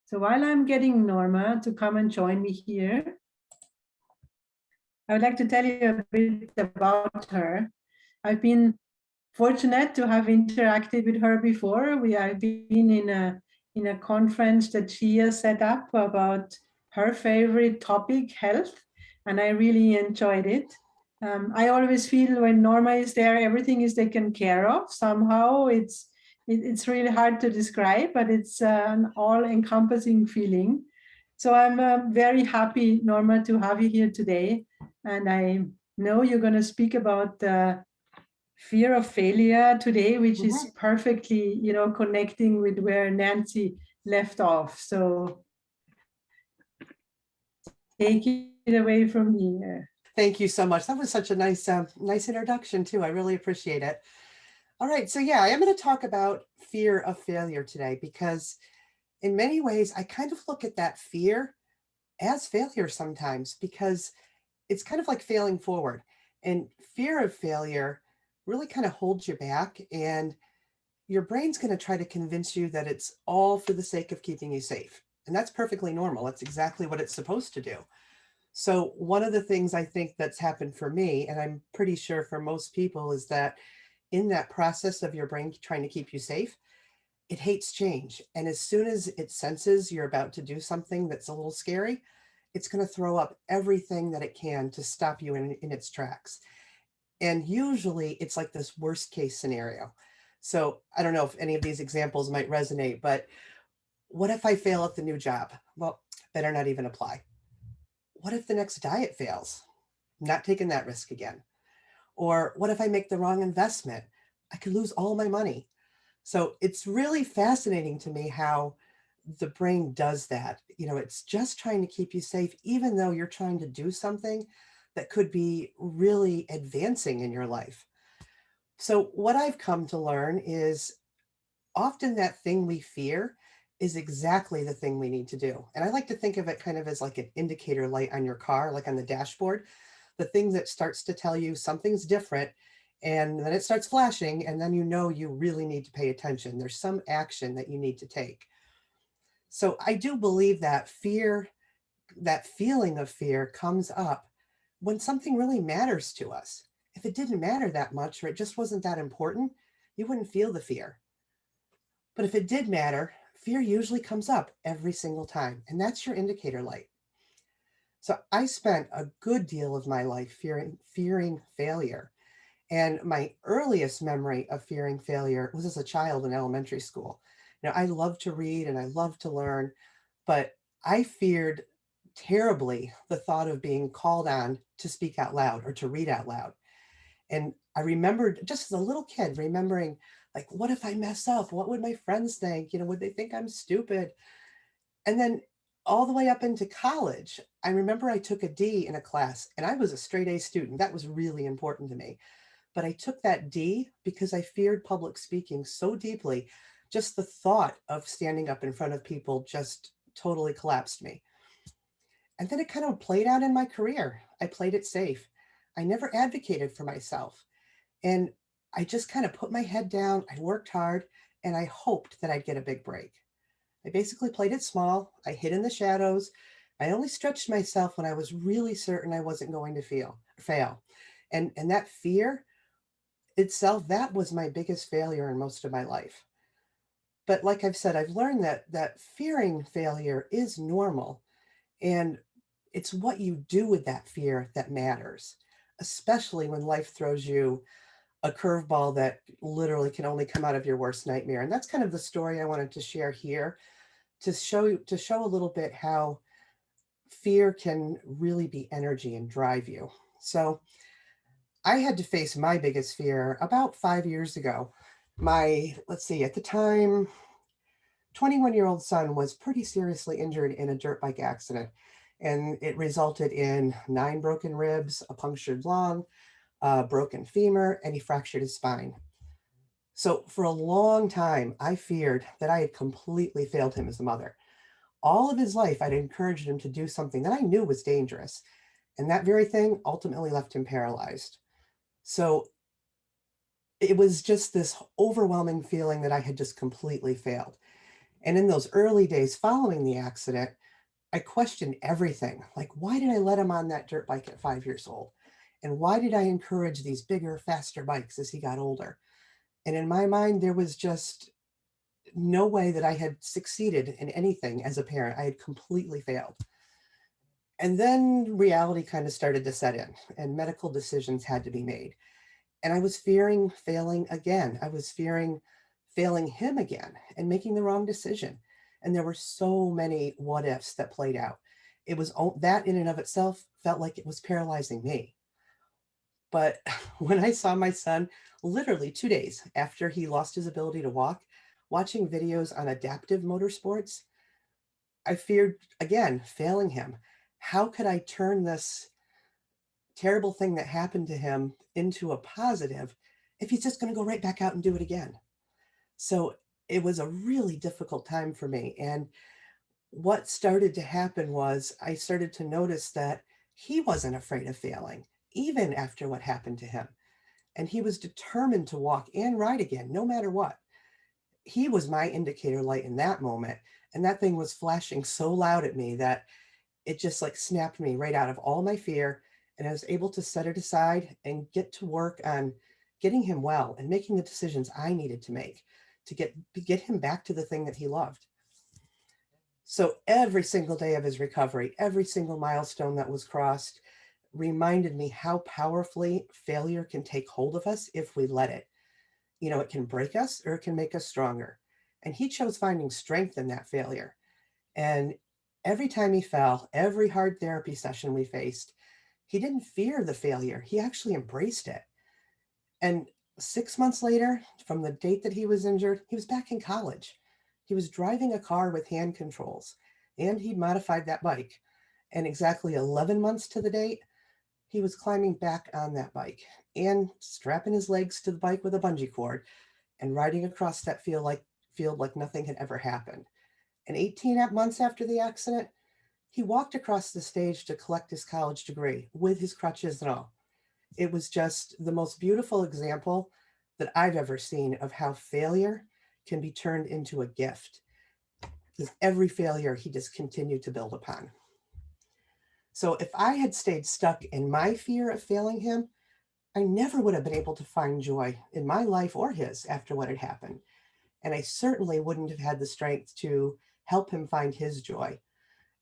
So while I'm getting Norma to come and join me here, I would like to tell you a bit about her. I've been fortunate to have interacted with her before. We have been in a conference that she has set up about her favorite topic, health, and I really enjoyed it. I always feel when Norma is there, everything is taken care of. Somehow it's really hard to describe, but it's an all-encompassing feeling. So I'm very happy, Norma, to have you here today. And I know you're going to speak about fear of failure today, which is perfectly, connecting with where Nancy left off. So take it away from me. Thank you so much. That was such a nice introduction too. I really appreciate it. All right, so yeah, I am going to talk about fear of failure today because in many ways, I kind of look at that fear as failure sometimes because it's kind of like failing forward. And fear of failure really kind of holds you back, and your brain's going to try to convince you that it's all for the sake of keeping you safe. And that's perfectly normal. That's exactly what it's supposed to do. So one of the things I think that's happened for me, and I'm pretty sure for most people, is that in that process of your brain trying to keep you safe, it hates change. And as soon as it senses you're about to do something that's a little scary, it's going to throw up everything that it can to stop you in its tracks. And usually it's like this worst case scenario. So I don't know if any of these examples might resonate, but what if I fail at the new job? Well, better not even apply. What if the next diet fails? Not taking that risk again. Or what if I make the wrong investment? I could lose all my money. So it's really fascinating to me how the brain does that. It's just trying to keep you safe, even though you're trying to do something that could be really advancing in your life. So what I've come to learn is often that thing we fear is exactly the thing we need to do. And I like to think of it kind of as like an indicator light on your car, like on the dashboard, the thing that starts to tell you something's different, and then it starts flashing, and then you really need to pay attention. There's some action that you need to take. So I do believe that fear, that feeling of fear comes up when something really matters to us. If it didn't matter that much, or it just wasn't that important, you wouldn't feel the fear. But if it did matter, fear usually comes up every single time, and that's your indicator light. So I spent a good deal of my life fearing failure. And my earliest memory of fearing failure was as a child in elementary school. I loved to read and I loved to learn, but I feared terribly the thought of being called on to speak out loud or to read out loud. And I remembered just as a little kid remembering, like, what if I mess up? What would my friends think? Would they think I'm stupid? And then all the way up into college, I remember I took a D in a class and I was a straight A student. That was really important to me. But I took that D because I feared public speaking so deeply. Just the thought of standing up in front of people just totally collapsed me. And then it kind of played out in my career. I played it safe. I never advocated for myself. And I just kind of put my head down. I worked hard and I hoped that I'd get a big break. I basically played it small. I hid in the shadows. I only stretched myself when I was really certain I wasn't going to fail. And that fear itself, that was my biggest failure in most of my life. But like I've said, I've learned that fearing failure is normal, and it's what you do with that fear that matters, especially when life throws you a curveball that literally can only come out of your worst nightmare. And that's kind of the story I wanted to share here, to show a little bit how fear can really be energy and drive you. So I had to face my biggest fear about 5 years ago. Let's see, at the time, 21-year-old son was pretty seriously injured in a dirt bike accident. And it resulted in 9 broken ribs, a punctured lung, a broken femur, and he fractured his spine. So for a long time, I feared that I had completely failed him as a mother. All of his life, I'd encouraged him to do something that I knew was dangerous. And that very thing ultimately left him paralyzed. So it was just this overwhelming feeling that I had just completely failed. And in those early days following the accident, I questioned everything. Like, why did I let him on that dirt bike at 5 years old? And why did I encourage these bigger, faster bikes as he got older? And in my mind, there was just no way that I had succeeded in anything as a parent. I had completely failed. And then reality kind of started to set in, and medical decisions had to be made. And I was fearing failing again. I was fearing failing him again and making the wrong decision. And there were so many what ifs that played out. It was that in and of itself felt like it was paralyzing me. But when I saw my son literally 2 days after he lost his ability to walk, watching videos on adaptive motorsports, I feared again failing him. How could I turn this terrible thing that happened to him into a positive if he's just going to go right back out and do it again? So it was a really difficult time for me. And what started to happen was I started to notice that he wasn't afraid of failing, even after what happened to him. And he was determined to walk and ride again, no matter what. He was my indicator light in that moment. And that thing was flashing so loud at me that it just like snapped me right out of all my fear. And I was able to set it aside and get to work on getting him well and making the decisions I needed to make to get him back to the thing that he loved. So every single day of his recovery, every single milestone that was crossed reminded me how powerfully failure can take hold of us if we let it. You know, it can break us or it can make us stronger. And he chose finding strength in that failure. And every time he fell, every hard therapy session we faced, he didn't fear the failure. He actually embraced it. And 6 months later, from the date that he was injured, he was back in college. He was driving a car with hand controls, and he'd modified that bike. And exactly 11 months to the date, he was climbing back on that bike and strapping his legs to the bike with a bungee cord and riding across that field like nothing had ever happened. And 18 months after the accident, he walked across the stage to collect his college degree with his crutches and all. It was just the most beautiful example that I've ever seen of how failure can be turned into a gift. Because every failure he just continued to build upon. So if I had stayed stuck in my fear of failing him, I never would have been able to find joy in my life or his after what had happened. And I certainly wouldn't have had the strength to help him find his joy.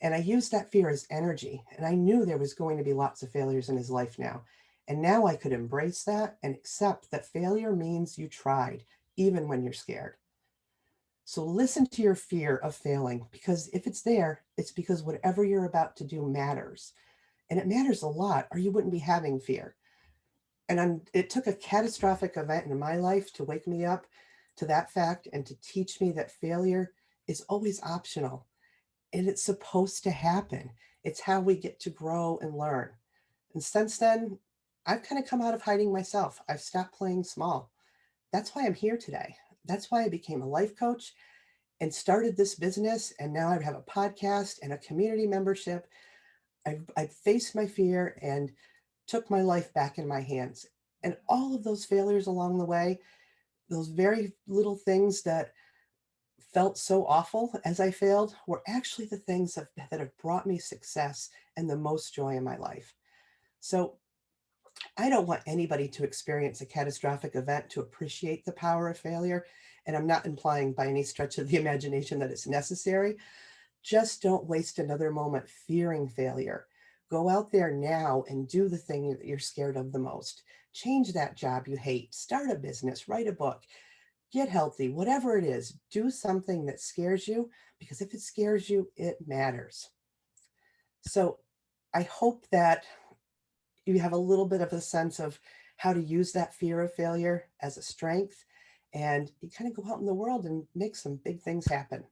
And I used that fear as energy. And I knew there was going to be lots of failures in his life now. And now I could embrace that and accept that failure means you tried, even when you're scared. So listen to your fear of failing, because if it's there, it's because whatever you're about to do matters. And it matters a lot, or you wouldn't be having fear. And it took a catastrophic event in my life to wake me up to that fact and to teach me that failure is always optional. And it's supposed to happen. It's how we get to grow and learn. And since then, I've kind of come out of hiding myself. I've stopped playing small. That's why I'm here today. That's why I became a life coach and started this business. And now I have a podcast and a community membership. I've faced my fear and took my life back in my hands. And all of those failures along the way, those very little things that felt so awful as I failed, were actually the things that have brought me success and the most joy in my life. So I don't want anybody to experience a catastrophic event to appreciate the power of failure. And I'm not implying by any stretch of the imagination that it's necessary. Just don't waste another moment fearing failure. Go out there now and do the thing that you're scared of the most. Change that job you hate. Start a business, write a book, get healthy, whatever it is. Do something that scares you, because if it scares you, it matters. So I hope that you have a little bit of a sense of how to use that fear of failure as a strength, and you kind of go out in the world and make some big things happen.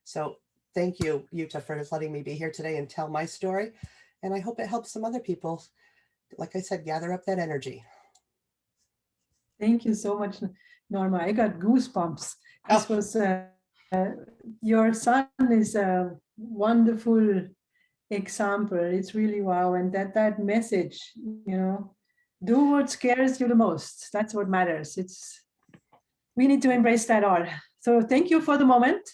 So thank you, Jutta, for letting me be here today and tell my story. And I hope it helps some other people, like I said, gather up that energy. Thank you so much, Norma. I got goosebumps. This was, your son is a wonderful example. It's really wow. And that message, do what scares you the most. That's what matters. We need to embrace that all. So thank you for the moment.